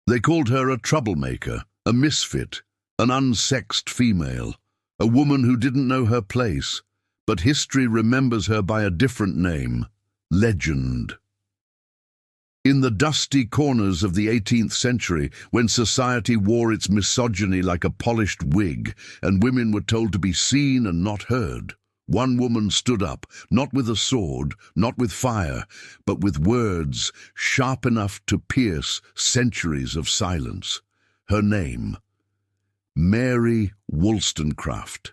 They called her a troublemaker, a misfit, an unsexed female, a woman who didn't know her place, but history remembers her by a different name: legend. In the dusty corners of the 18th century, when society wore its misogyny like a polished wig, and women were told to be seen and not heard, one woman stood up, not with a sword, not with fire, but with words sharp enough to pierce centuries of silence. Her name: Mary Wollstonecraft.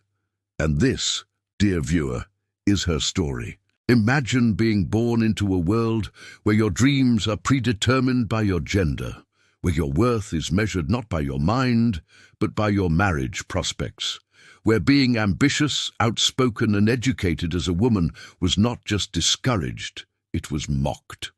And this, dear viewer, is her story. Imagine being born into a world where your dreams are predetermined by your gender, where your worth is measured not by your mind, but by your marriage prospects, where being ambitious, outspoken, and educated as a woman was not just discouraged, it was mocked.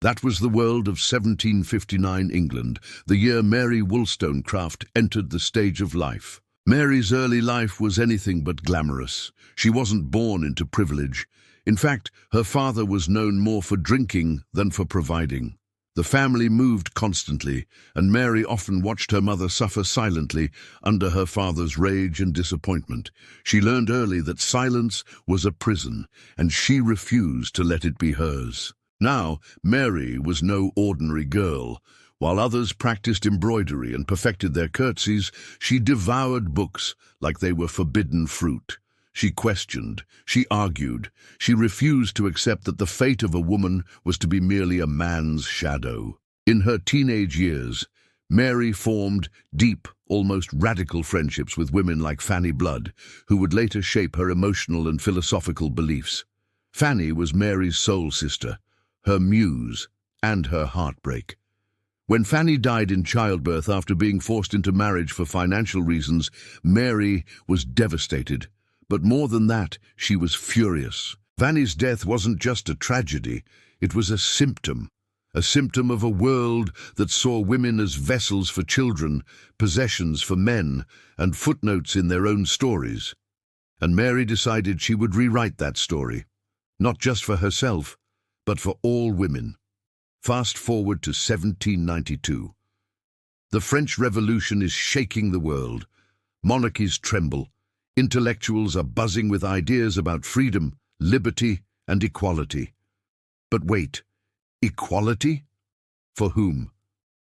That was the world of 1759 England, the year Mary Wollstonecraft entered the stage of life. Mary's early life was anything but glamorous. She wasn't born into privilege. In fact, her father was known more for drinking than for providing. The family moved constantly, and Mary often watched her mother suffer silently under her father's rage and disappointment. She learned early that silence was a prison, and she refused to let it be hers. Now, Mary was no ordinary girl. While others practiced embroidery and perfected their curtsies, she devoured books like they were forbidden fruit. She questioned, she argued, she refused to accept that the fate of a woman was to be merely a man's shadow. In her teenage years, Mary formed deep, almost radical friendships with women like Fanny Blood, who would later shape her emotional and philosophical beliefs. Fanny was Mary's soul sister, her muse, and her heartbreak. When Fanny died in childbirth after being forced into marriage for financial reasons, Mary was devastated. But more than that, she was furious. Fanny's death wasn't just a tragedy, it was a symptom of a world that saw women as vessels for children, possessions for men, and footnotes in their own stories. And Mary decided she would rewrite that story, not just for herself, but for all women. Fast forward to 1792. The French Revolution is shaking the world. Monarchies tremble. Intellectuals are buzzing with ideas about freedom, liberty, and equality. But wait, equality? For whom?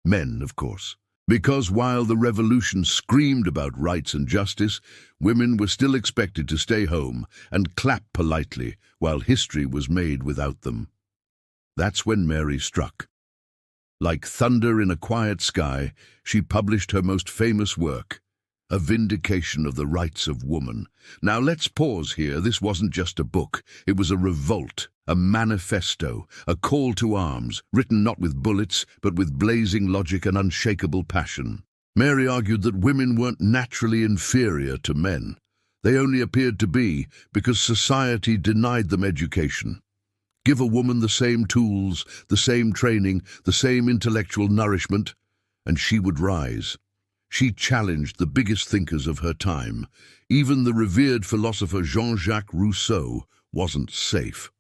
Men, of course. Because while the revolution screamed about rights and justice, women were still expected to stay home and clap politely while history was made without them. That's when Mary struck. Like thunder in a quiet sky, she published her most famous work, A Vindication of the Rights of Woman. Now let's pause here. This wasn't just a book. It was a revolt, a manifesto, a call to arms, written not with bullets, but with blazing logic and unshakable passion. Mary argued that women weren't naturally inferior to men. They only appeared to be because society denied them education. Give a woman the same tools, the same training, the same intellectual nourishment, and she would rise. She challenged the biggest thinkers of her time. Even the revered philosopher Jean-Jacques Rousseau wasn't safe.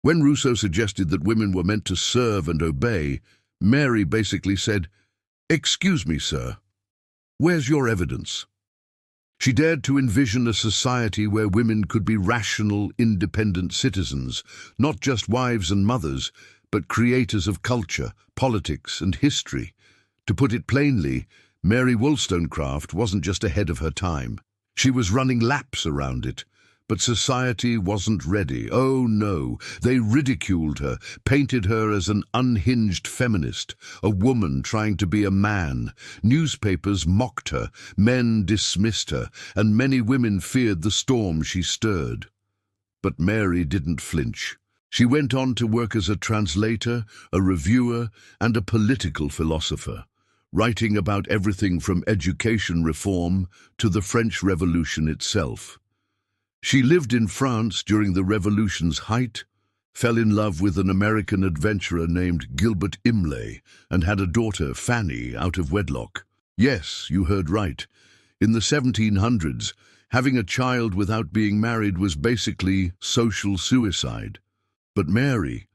When Rousseau suggested that women were meant to serve and obey, Mary basically said, "Excuse me, sir, where's your evidence?" She dared to envision a society where women could be rational, independent citizens, not just wives and mothers, but creators of culture, politics, and history. To put it plainly, Mary Wollstonecraft wasn't just ahead of her time. She was running laps around it. But society wasn't ready. Oh no, they ridiculed her, painted her as an unhinged feminist, a woman trying to be a man. Newspapers mocked her, men dismissed her, and many women feared the storm she stirred. But Mary didn't flinch. She went on to work as a translator, a reviewer, and a political philosopher, writing about everything from education reform to the French Revolution itself. She lived in France during the Revolution's height, fell in love with an American adventurer named Gilbert Imlay, and had a daughter, Fanny, out of wedlock. Yes, you heard right. In the 1700s, having a child without being married was basically social suicide. But Mary,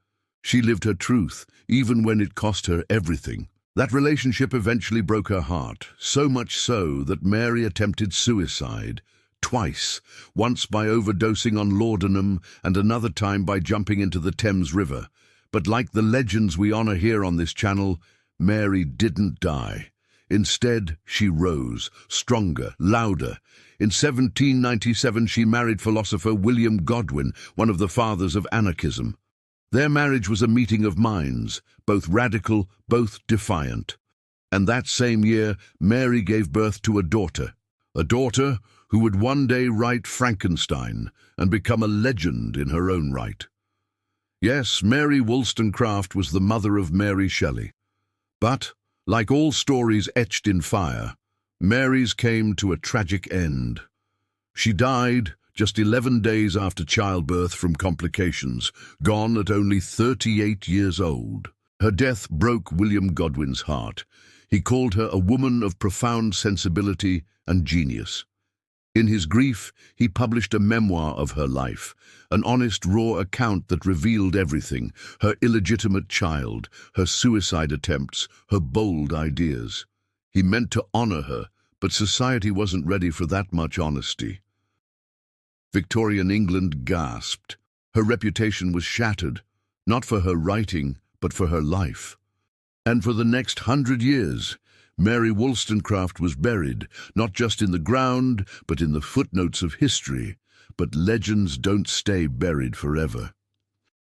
she lived her truth, even when it cost her everything. That relationship eventually broke her heart, so much so that Mary attempted suicide twice, once by overdosing on laudanum and another time by jumping into the Thames River. But like the legends we honor here on this channel, Mary didn't die. Instead, she rose, stronger, louder. In 1797, she married philosopher William Godwin, one of the fathers of anarchism. Their marriage was a meeting of minds, both radical, both defiant. And that same year, Mary gave birth to a daughter who would one day write Frankenstein and become a legend in her own right. Yes, Mary Wollstonecraft was the mother of Mary Shelley. But, like all stories etched in fire, Mary's came to a tragic end. She died just 11 days after childbirth from complications, gone at only 38 years old. Her death broke William Godwin's heart. He called her a woman of profound sensibility and genius. In his grief, he published a memoir of her life, an honest, raw account that revealed everything: her illegitimate child, her suicide attempts, her bold ideas. He meant to honor her, but society wasn't ready for that much honesty. Victorian England gasped. Her reputation was shattered, not for her writing, but for her life. And for the next 100 years, Mary Wollstonecraft was buried, not just in the ground, but in the footnotes of history. But legends don't stay buried forever.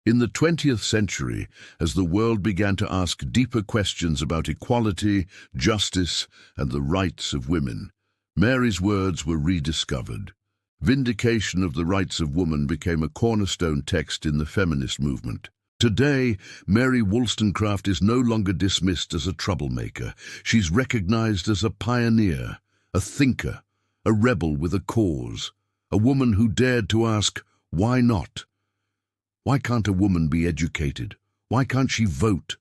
In the 20th century, as the world began to ask deeper questions about equality, justice, and the rights of women, Mary's words were rediscovered. Vindication of the rights of woman became a cornerstone text in the feminist movement. Today, Mary Wollstonecraft is no longer dismissed as a troublemaker. She's recognized as a pioneer, a thinker, a rebel with a cause, a woman who dared to ask, why not? Why can't a woman be educated? Why can't she vote?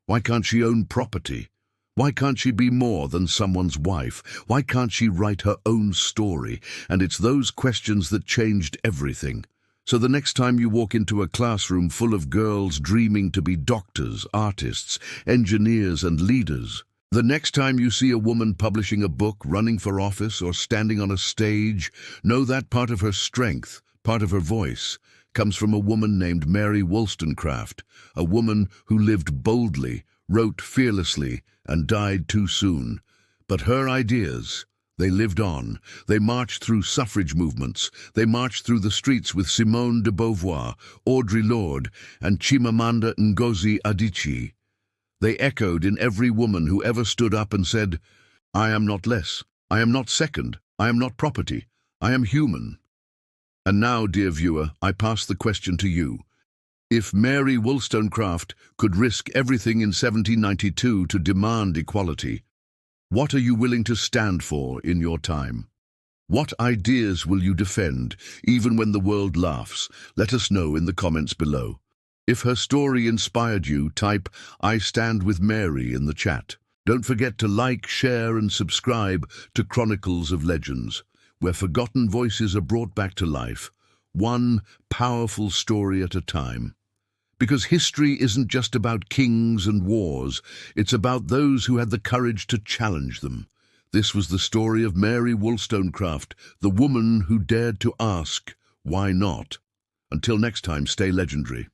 Why can't she own property? Why can't she be more than someone's wife? Why can't she write her own story? And it's those questions that changed everything. So the next time you walk into a classroom full of girls dreaming to be doctors, artists, engineers, and leaders, the next time you see a woman publishing a book, running for office, or standing on a stage, know that part of her strength, part of her voice, comes from a woman named Mary Wollstonecraft, a woman who lived boldly, wrote fearlessly, and died too soon. But her ideas, they lived on. They marched through suffrage movements. They marched through the streets with Simone de Beauvoir, Audre Lorde, and Chimamanda Ngozi Adichie. They echoed in every woman who ever stood up and said, I am not less. I am not second. I am not property. I am human. And now, dear viewer, I pass the question to you. If Mary Wollstonecraft could risk everything in 1792 to demand equality, what are you willing to stand for in your time? What ideas will you defend, even when the world laughs? Let us know in the comments below. If her story inspired you, type, I stand with Mary in the chat. Don't forget to like, share, and subscribe to Chronicles of Legends, where forgotten voices are brought back to life, one powerful story at a time. Because history isn't just about kings and wars, it's about those who had the courage to challenge them. This was the story of Mary Wollstonecraft, the woman who dared to ask, why not? Until next time, stay legendary.